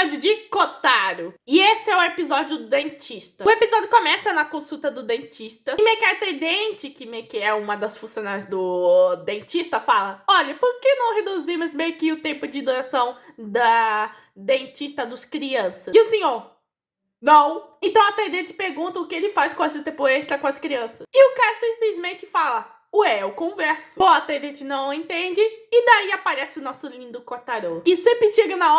episódio de Kotaro. E esse é o episódio do dentista. O episódio começa na consulta do dentista. E meio que a atendente, que meio que é uma das funcionárias do dentista, fala: olha, por que não reduzimos meio que o tempo de duração da dentista dos crianças? E o senhor: não. Então a atendente pergunta o que ele faz com esse tempo extra com as crianças. E o cara simplesmente fala: ué, eu converso. Bom, a atendente não entende. E daí aparece o nosso lindo Kotaro, que sempre chega na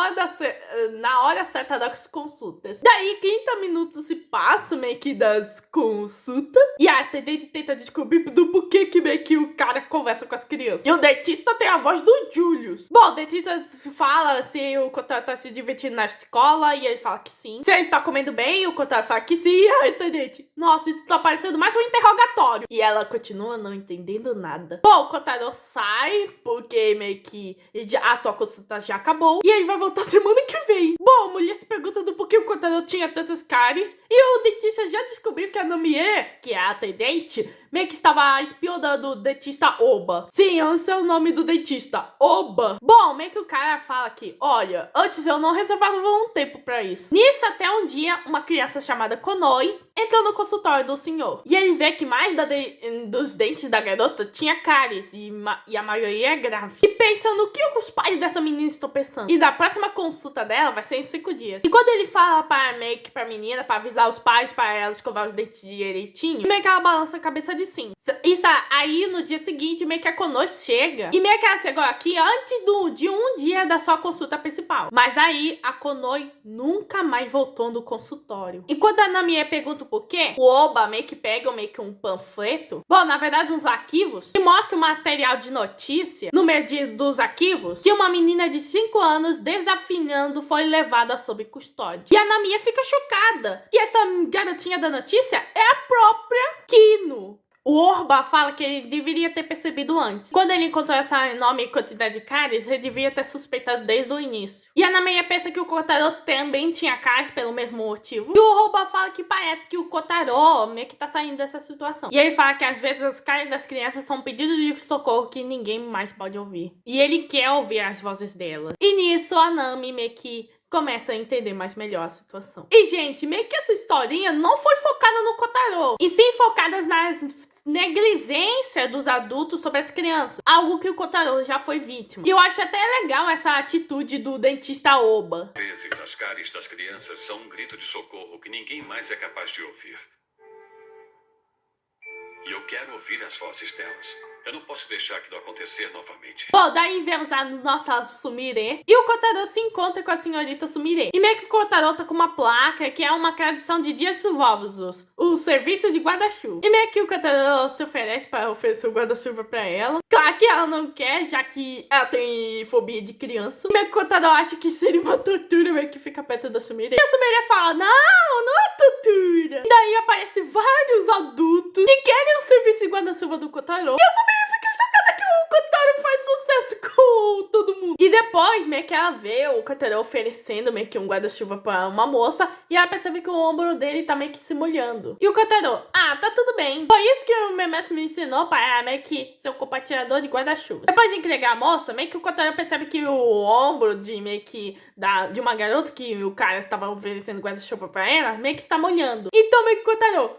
hora certa das consultas. Daí 30 minutos se passam meio que das consultas. E a atendente tenta descobrir do porquê que meio que o cara conversa com as crianças. E o dentista tem a voz do Julius. Bom, o dentista fala se o Kotaro tá se divertindo na escola. E ele fala que sim. Se ele está comendo bem, o Kotaro fala que sim. E a atendente: nossa, isso tá parecendo mais um interrogatório. E ela continua não entendendo nada. Bom, o Kotaro sai porque meio que a sua consulta já acabou e ele vai voltar semana que vem. Bom, a mulher se pergunta do porquê o Kotaro tinha tantas cáries e o dentista já descobriu que a Namie, que é a atendente, meio que estava espionando o dentista Oba. Sim, esse é o nome do dentista, Oba. Bom, meio que o cara fala que, olha, antes eu não reservava um tempo pra isso. Nisso, até um dia, uma criança chamada Konoi entrou no consultório do senhor. E ele vê que mais dos dentes da garota tinha cáries e a maioria é grave. E pensa no que os pais dessa menina estão pensando. E da próxima consulta dela vai ser em 5 dias. E quando ele fala meio que pra menina, pra avisar os pais, para ela escovar os dentes direitinho, meio que ela balança a cabeça de sim. Isso aí, no dia seguinte, meio que a Konoi chega. E meio que ela chegou aqui antes de um dia da sua consulta principal. Mas aí, a Konoi nunca mais voltou no consultório. E quando a Namie pergunta o porquê, o Oba meio que pega meio que um panfleto. Bom, na verdade, uns arquivos. Que mostra um material de notícia no meio dos arquivos. Que uma menina de 5 anos desafinando foi levada sob custódia. E a Namie fica chocada. E essa garotinha da notícia é a própria Kino. O Orba fala que ele deveria ter percebido antes. Quando ele encontrou essa enorme quantidade de cáries, ele devia ter suspeitado desde o início. E a Namie pensa que o Kotaro também tinha cáries pelo mesmo motivo. E o Orba fala que parece que o Kotaro meio que tá saindo dessa situação. E ele fala que às vezes as cáries das crianças são pedidos de socorro que ninguém mais pode ouvir. E ele quer ouvir as vozes dela. E nisso a Nami meio que começa a entender mais melhor a situação. E, gente, meio que essa historinha não foi focada no Kotaro, e sim focadas nas negligência dos adultos sobre as crianças. Algo que o Kotaro já foi vítima. E eu acho até legal essa atitude do dentista Oba. Às vezes as cáries das crianças são um grito de socorro que ninguém mais é capaz de ouvir. E eu quero ouvir as vozes delas. Eu não posso deixar aquilo acontecer novamente. Bom, daí vemos a nossa Sumire. E o Kotaro se encontra com a senhorita Sumire. E meio que o Kotaro tá com uma placa que é uma tradição de dias chuvosos. O serviço de guarda-chuva. E meio que o Kotaro se oferece para oferecer o guarda-chuva pra ela. Claro que ela não quer, já que ela tem fobia de criança. E meio que o Kotaro acha que seria uma tortura meio que ficar perto da Sumire. E a Sumire fala: não é tortura. E daí aparecem vários adultos que querem o serviço de guarda-chuva do Kotaro. E a Sumire fica chocada que o Kotaro faz sucesso com todo mundo. E depois, meio que ela vê o Kotaro oferecendo meio que um guarda-chuva pra uma moça. E ela percebe que o ombro dele tá meio que se molhando. E o Kotaro: tá tudo bem. Foi isso que o meu mestre me ensinou para meio que ser um compartilhador de guarda-chuva. Depois de entregar a moça, meio que o Kotaro percebe que o ombro de meio que de uma garota que o cara estava oferecendo guarda-chuva pra ela, meio que está molhando. Então meio que o Kotaro: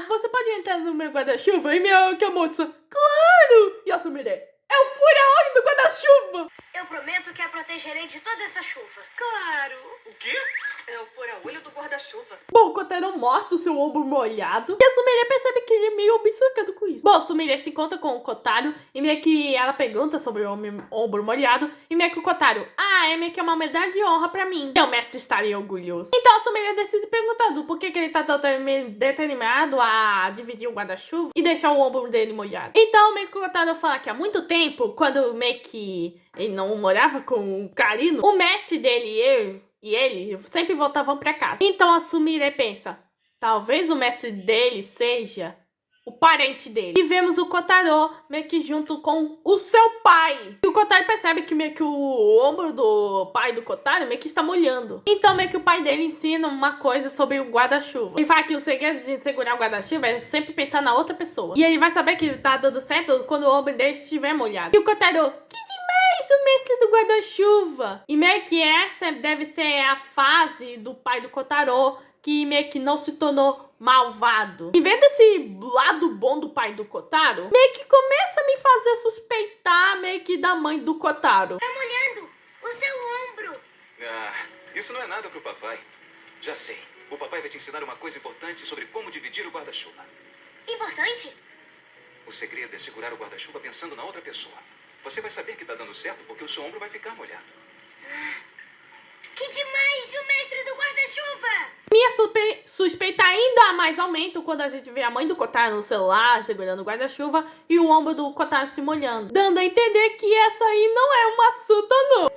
você pode entrar no meu guarda-chuva? E meio que a moça: claro! E a Sumire: eu fui aonde do guarda-chuva? Eu prometo que a protegerei de toda essa chuva. Claro. O quê? É o fura-olho do guarda-chuva. Bom, o Kotaro mostra o seu ombro molhado e a Sumire percebe que ele é meio obcecado com isso. Bom, a Sumire se encontra com o Kotaro e meio que ela pergunta sobre o ombro molhado e meio que o Kotaro: é meio que uma medalha de honra pra mim. E o mestre estaria orgulhoso. Então a Sumire decide perguntar do porquê que ele tá tão determinado a dividir o guarda-chuva e deixar o ombro dele molhado. Então meio que o Kotaro fala que há muito tempo, quando meio que ele não morava com o Karino, o mestre dele e ele sempre voltavam pra casa. Então a Sumire pensa: talvez o mestre dele seja o parente dele. E vemos o Kotaro meio que junto com o seu pai. E o Kotaro percebe que meio que o ombro do pai do Kotaro meio que está molhando. Então meio que o pai dele ensina uma coisa sobre o guarda-chuva. Ele fala que o segredo de segurar o guarda-chuva é sempre pensar na outra pessoa. E ele vai saber que tá dando certo quando o ombro dele estiver molhado. E o Kotaro: que demais! isso, mestre do guarda-chuva. E meio que essa deve ser a fase do pai do Kotaro, que meio que não se tornou malvado. E vendo esse lado bom do pai do Kotaro, meio que começa a me fazer suspeitar meio que da mãe do Kotaro. Tá molhando o seu ombro. Ah, isso não é nada pro papai. Já sei. O papai vai te ensinar uma coisa importante sobre como dividir o guarda-chuva. Importante? O segredo é segurar o guarda-chuva pensando na outra pessoa. Você vai saber que tá dando certo porque o seu ombro vai ficar molhado. Que demais! O mestre do guarda-chuva! Minha suspeita ainda mais aumenta quando a gente vê a mãe do Kotaro no celular, segurando o guarda-chuva, e o ombro do Kotaro se molhando, dando a entender que essa aí não é uma santa, não.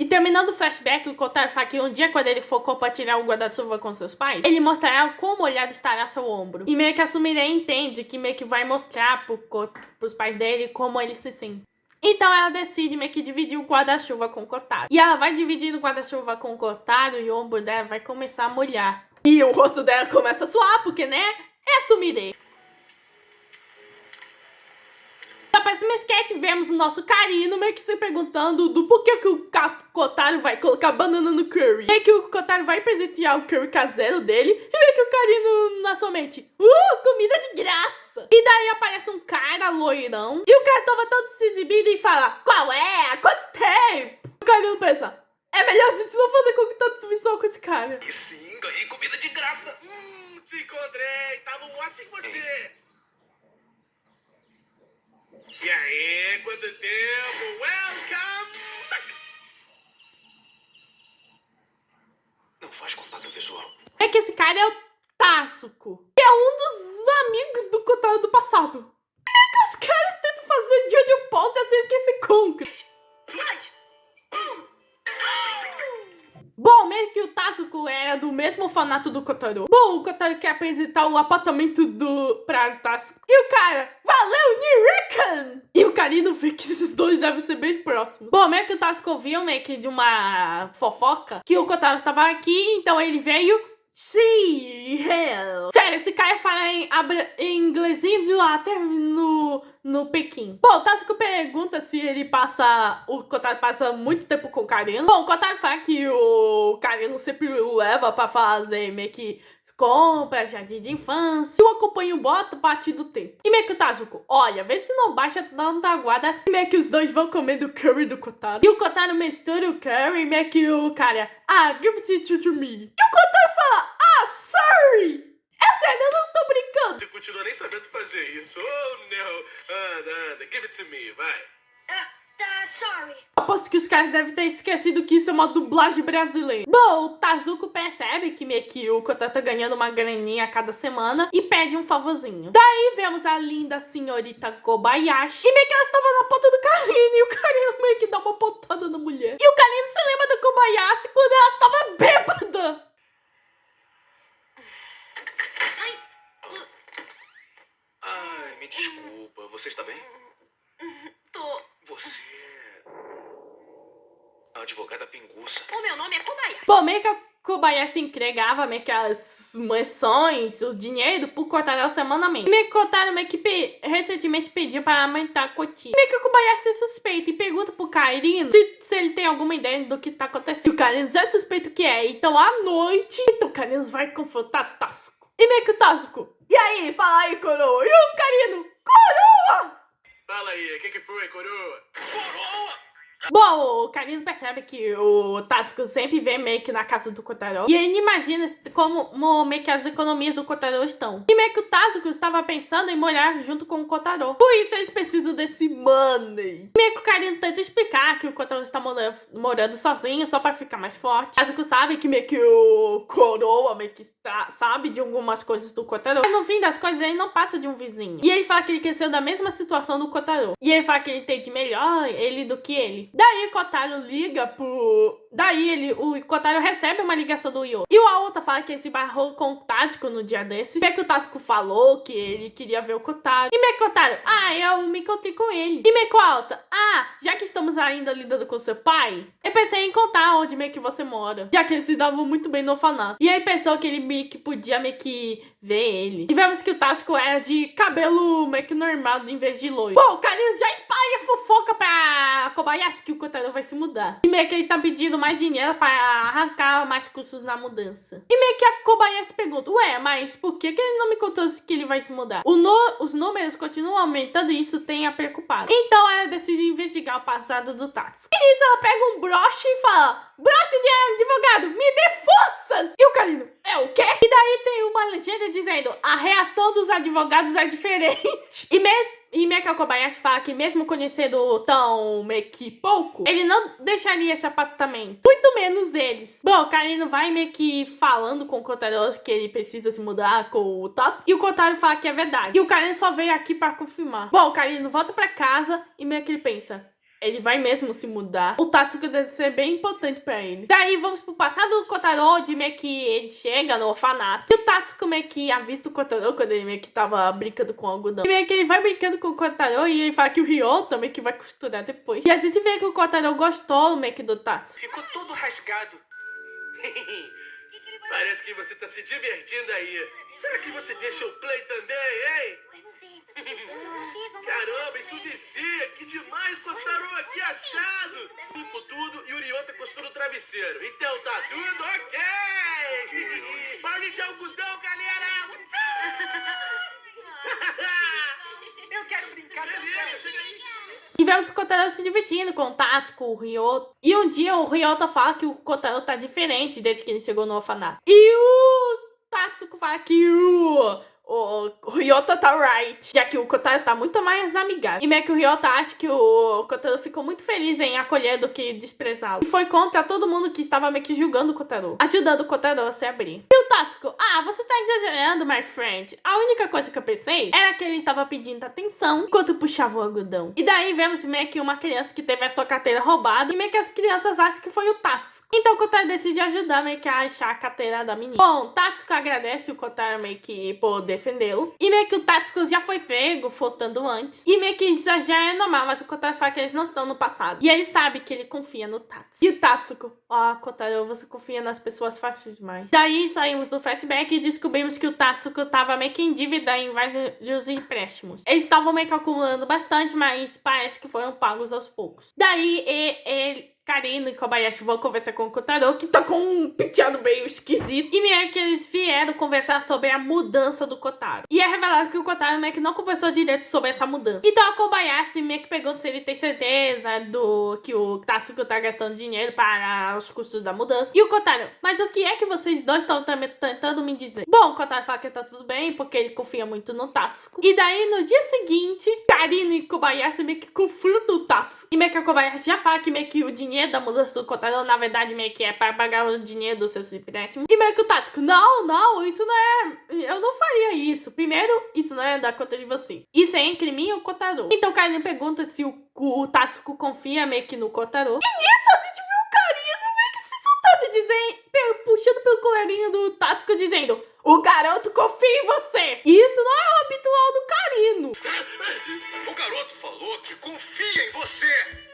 E terminando o flashback, o Kotaro fala que um dia, quando ele for compartilhar o guarda-chuva com seus pais, ele mostrará quão molhado estará seu ombro. E meio que a Sumire entende que meio que vai mostrar pros pais dele como ele se sente. Então ela decide meio que dividir o guarda-chuva com o Kotaro. E ela vai dividir o guarda-chuva com o Kotaro e o ombro dela vai começar a molhar. E o rosto dela começa a suar, porque, né, é a Sumire. Na próxima sketch, vemos o nosso Karino meio que se perguntando do porquê que o Kotaro vai colocar banana no curry. Meio que o Kotaro vai presentear o curry caseiro dele e meio que o Karino na sua mente, comida de graça. E daí aparece um cara loirão e o cara tava todo se exibindo e fala, qual é? Há quanto tempo? O Karino pensa, é melhor a gente não fazer tanta exibição com esse cara. E sim, ganhei comida de graça. Te encontrei, tava watching você. E aí, quanto tempo? Welcome back. Não faz contato visual. É que esse cara é o Tatsuko, que é um dos amigos do Kotaro do passado. É que os caras tentam fazer Jojo Pose assim que esse concreto. Bom, meio que o Tatsuko era do mesmo orfanato do Kotaro. Bom, o Kotaro quer apresentar o apartamento pra Tatsuko. E o cara, valeu, Nirikan! E o Karino vê que esses dois devem ser bem próximos. Bom, meio que o Tatsuko viu meio que de uma fofoca que o Kotaro estava aqui, então ele veio... See, hell. Sério, esse cara fala em inglesinho até no Pequim. Bom, o Tatsuko pergunta se o Kotaro passa muito tempo com o Karino. Bom, o Kotaro fala que o Karino sempre o leva pra fazer meio que compra, jardim de infância. E o acompanha o bota parte do tempo. E meio que o Tatsuko, olha, vê se não baixa tanta guarda assim. Meio que os dois vão comendo o curry do Kotaro. E o Kotaro mistura o curry, meio que o cara, give it to me. E o Kotaro fala, sorry! É sério, eu não tô brincando. Você continua nem sabendo fazer isso. Oh, não. Nada. Give it to me, vai. Tá, sorry. Aposto que os caras devem ter esquecido que isso é uma dublagem brasileira. Bom, o Tatsuko percebe que meio que o Kotaro tá ganhando uma graninha a cada semana e pede um favorzinho. Daí vemos a linda senhorita Kobayashi e meio que ela estava na ponta do Karino e o Karino meio que dá uma pontada na mulher. E o Karino se lembra da Kobayashi quando ela estava bêbada. Ai, me desculpa. Você está bem? Tô. Você é a advogada pinguça. O meu nome é Kobayashi. Bom, meio que a Kobayashi entregava meio que as mansões, o dinheiro pro Kotaro semanalmente. E meio que o Kotaro meio que recentemente pediu para aumentar a quantia. Meio que o Kobayashi tem suspeita e pergunta pro Karino se ele tem alguma ideia do que tá acontecendo. E o Karino já suspeita o que é. Então à noite, o Karino vai confrontar Tatsuko. E meio que o Tatsuko, e aí, fala aí, coroa. E o Karino, coroa! Fala aí, o que foi, coroa? Coroa! Bom, o Karino percebe que o Tatsuko sempre vem meio que na casa do Kotaro. E ele imagina como meio que as economias do Kotaro estão. E meio que o Tatsuko estava pensando em morar junto com o Kotaro. Por isso eles precisam desse money. E meio que o Karino tenta explicar que o Kotaro está morando sozinho só para ficar mais forte. O Tatsuko sabe que meio que o coroa meio que sabe de algumas coisas do Kotaro. Mas no fim das coisas ele não passa de um vizinho. E ele fala que ele cresceu da mesma situação do Kotaro. E ele fala que ele entende melhor ele do que ele. Daí o Kotaro liga pro... o Kotaro recebe uma ligação do Yo. E o Aota fala que ele se barrou com o Tatsuko no dia desses. Meio que o Tatsuko falou que ele queria ver o Kotaro. E meio que o Kotaro, eu me encontrei com ele. E meio que o Aota, já que estamos ainda lidando com seu pai, eu pensei em contar onde meio que você mora, já que eles se davam muito bem no orfanato. E ele pensou que ele meio que podia meio que ver ele. E vemos que o Tático era de cabelo meio que normal, em vez de loiro. Bom, o Carlinhos já espalha fofoca pra Kobayashi que o Kotaro vai se mudar. E meio que ele tá pedindo mais dinheiro pra arrancar mais custos na mudança. E meio que a Kobayashi pergunta, ué, mas por que ele não me contou que ele vai se mudar? Os números continuam aumentando e isso tem a preocupado. Então ela decide investigar o passado do Tático. E nisso ela pega um broche e fala, broche de advogado, me dê forças! E o Carlinhos, é o quê? E daí tem uma legenda dizendo, a reação dos advogados é diferente. E meio que a Kobayashi fala que mesmo conhecendo tão meio que pouco, ele não deixaria esse apartamento. Muito menos eles. Bom, o Carlinhos vai meio que falando com o Kotaro que ele precisa se mudar com o Tático. E o Kotaro fala que é verdade. E o Carlinhos só veio aqui pra confirmar. Bom, o Carlinhos volta pra casa e meio que ele pensa, ele vai mesmo se mudar. O Tático deve ser bem importante pra ele. Daí vamos pro passado do Kotaro, onde meio que ele chega no orfanato. E o Tático meio que avista o Kotaro quando ele meio que tava brincando com algodão. E meio que ele vai brincando com o Kotaro e ele fala que o Ryo também que vai costurar depois. E a gente vê que o Kotaro gostou meio que do Tático. Ficou todo rasgado. Parece que você tá se divertindo aí. Será que você deixa o play também, hein? Caramba, isso vicia! Que demais! Kotaro aqui achado! Limpo tudo e o Ryota costura o travesseiro. Então tá tudo ok! Barulho de algodão, galera! Eu quero brincar Beleza, chega aí! E vemos o Kotaro se divertindo com o Tático, o Ryota. E um dia o Ryota fala que o Kotaro tá diferente desde que ele chegou no orfanato. E o Tático fala que o Ryota tá right, já que o Kotaro tá muito mais amigável. E meio que o Ryota acha que o Kotaro ficou muito feliz em acolher do que desprezá-lo. E foi contra todo mundo que estava meio que julgando o Kotaro, ajudando o Kotaro a se abrir. E o Tático, você tá exagerando, my friend. A única coisa que eu pensei era que ele estava pedindo atenção enquanto puxava o algodão. E daí vemos meio que uma criança que teve a sua carteira roubada e meio que as crianças acham que foi o Tático. Então o Kotaro decide ajudar meio que a achar a carteira da menina. Bom, o Tático agradece o Kotaro meio que por defendê-lo. E meio que o Tático já foi pego, faltando antes. E meio que isso já é normal, mas o Kotaro fala que eles não estão no passado. E ele sabe que ele confia no Tático. E o Tático, Kotaro, você confia nas pessoas fáceis demais. Daí saímos do flashback e descobrimos que o Tático tava meio que em dívida em vários empréstimos. Eles estavam meio que acumulando bastante, mas parece que foram pagos aos poucos. Daí ele... Karino e Kobayashi vão conversar com o Kotaro, que tá com um penteado meio esquisito. E meio que eles vieram conversar sobre a mudança do Kotaro. E é revelado que o Kotaro meio que não conversou direito sobre essa mudança. Então a Kobayashi meio que pergunta se ele tem certeza do que o Tático tá gastando dinheiro para os custos da mudança. E o Kotaro, mas o que é que vocês dois estão tentando me dizer? Bom, o Kotaro fala que tá tudo bem, porque ele confia muito no Tático. E daí no dia seguinte, Karino e Kobayashi meio que confrontam o Tático. E meio que a Kobayashi já fala que meio que o dinheiro da mudança do Kotaro, na verdade, meio que é para pagar o dinheiro dos seus empréstimos. E meio que o Tático, não, isso não é... Eu não faria isso. Primeiro, isso não é da conta de vocês. Isso é entre mim e o Kotaro. Então o Karino pergunta se o Tático confia meio que no Kotaro. E nisso a gente viu o Karino meio que se soltando, dizendo, puxando pelo colarinho do Tático, dizendo, o garoto confia em você. E isso não é o habitual do Karino. O garoto falou que confia em você.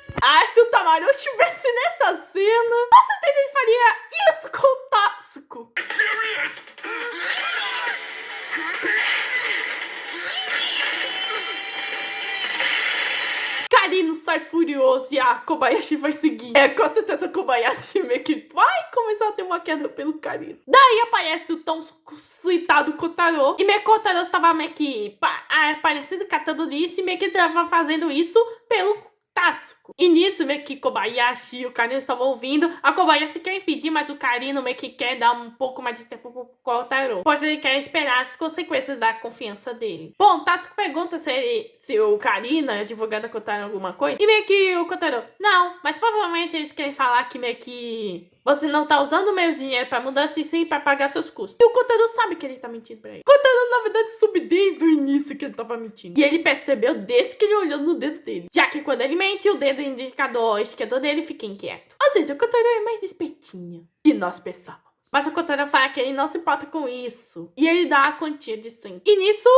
Se o Tamaru estivesse nessa cena, com certeza ele faria isso com o Tático. Karino sai furioso e a Kobayashi vai seguir. Com certeza a Kobayashi meio que vai começar a ter uma queda pelo Karino. Daí aparece o tão citado Kotaro. E meio que o Kotaro estava meio que aparecendo catando nisso e meio que estava fazendo isso pelo Tático. E nisso, meio que Kobayashi e o Karino estavam ouvindo. A Kobayashi quer impedir, mas o Karino meio que quer dar um pouco mais de tempo pro Kotaro, pois ele quer esperar as consequências da confiança dele. Bom, o Tático pergunta se o Karino é advogado da Kotaro alguma coisa. E meio que o Kotaro, não, mas provavelmente eles querem falar que meio que você não tá usando o meu dinheiro pra mudança e sim pra pagar seus custos. E o Kotaro sabe que ele tá mentindo pra ele. O Kotaro, na verdade, soube desde o início que ele tava mentindo. E ele percebeu desde que ele olhou no dedo dele. Já que quando ele mente, o dedo indicador esquerdo dele fica inquieto. Ou seja, o Kotaro é mais espertinho que nós pensávamos. Mas o Kotaro fala que ele não se importa com isso. E ele dá a quantia de 100. E nisso,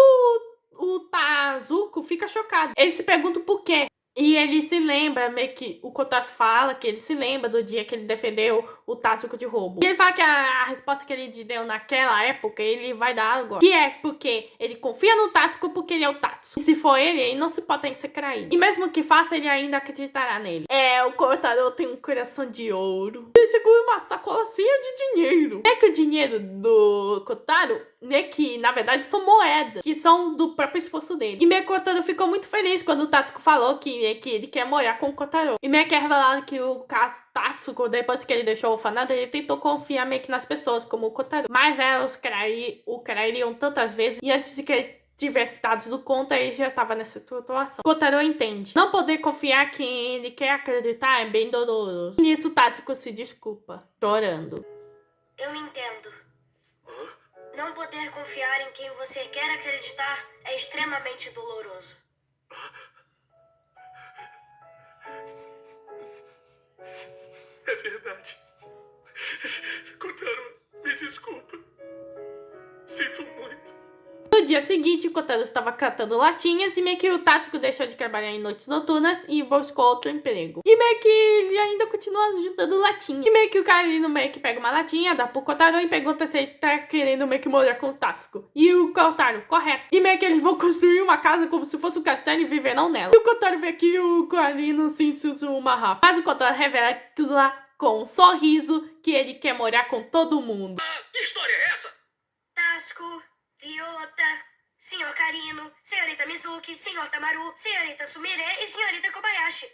o Tazuko fica chocado. Ele se pergunta por quê. E ele se lembra, meio que o Kotaro fala que ele se lembra do dia que ele defendeu o Tatsuko de roubo. E ele fala que a resposta que ele deu naquela época, ele vai dar agora. Que é porque ele confia no Tatsuko porque ele é o Tatsuko. E se for ele não se pode ser traído. E mesmo que faça, ele ainda acreditará nele. O Kotaro tem um coração de ouro. Ele segura uma sacola cheia de dinheiro. É que o dinheiro do Kotaro, que na verdade são moedas, que são do próprio esforço dele. E meio que o Kotaro ficou muito feliz quando o Tatsuko falou que ele quer morar com o Kotaro. E meio que é revelado que o Tatsuko, depois que ele deixou o orfanato, ele tentou confiar meio que nas pessoas, como o Kotaro. Mas elas o trairiam tantas vezes, e antes de que ele tivesse dado do conta, ele já estava nessa situação. Kotaro entende. Não poder confiar quem ele quer acreditar é bem doloroso. E nisso, Tatsuko se desculpa, chorando. Eu entendo. Não poder confiar em quem você quer acreditar é extremamente doloroso. É verdade. Kotaro, me desculpa. Sinto muito. No dia seguinte, Kotaro estava catando latinhas e meio que o Tatsuko deixou de trabalhar em noites noturnas e buscou outro emprego. E meio que ele ainda continua juntando latinha. E meio que o Karino meio que pega uma latinha, dá pro Kotaro e pergunta se ele tá querendo meio que morar com o Tatsuko. E o Kotaro, correto. E meio que eles vão construir uma casa como se fosse um castelo e viverão nela. E o Kotaro vê que o Karino se sussurra rápido. Mas o Kotaro revela tudo lá com um sorriso que ele quer morar com todo mundo. Que história é essa? Tatsuko, Ryota, Sr. Karino, Senhorita Mizuki, Sr. Tamaru, Senhorita Sumire e Senhorita Kobayashi.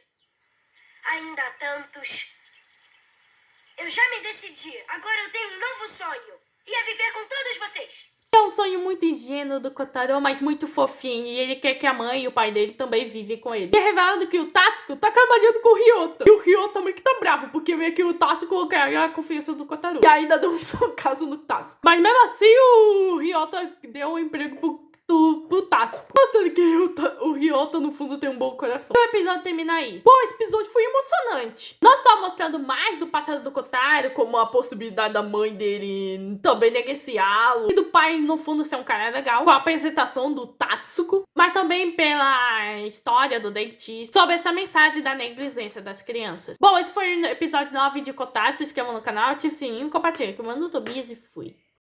Ainda há tantos. Eu já me decidi. Agora eu tenho um novo sonho. E é viver com todos vocês. É um sonho muito ingênuo do Kotaro, mas muito fofinho. E ele quer que a mãe e o pai dele também vivem com ele. E é revelado que o Tatsuko tá trabalhando com o Ryota. E o Ryota meio que tá bravo, porque meio que o Tatsuko quer a confiança do Kotaro. E ainda deu um socaço no Tatsuko. Mas mesmo assim, o Ryota deu um emprego pro Tatsuko. Mostrando que o Ryota, no fundo, tem um bom coração. O episódio termina aí. Pô, esse episódio foi emocionante. Não só mostrando mais do passado do Kotaro, como a possibilidade da mãe dele também negociá-lo, e do pai, no fundo, ser um cara legal, com a apresentação do Tatsuko, mas também pela história do dentista, sobre essa mensagem da negligência das crianças. Bom, esse foi o episódio 9 de Kotaro. Se inscreva no canal, ative o sininho, compartilhe com o meu Tobias e fui.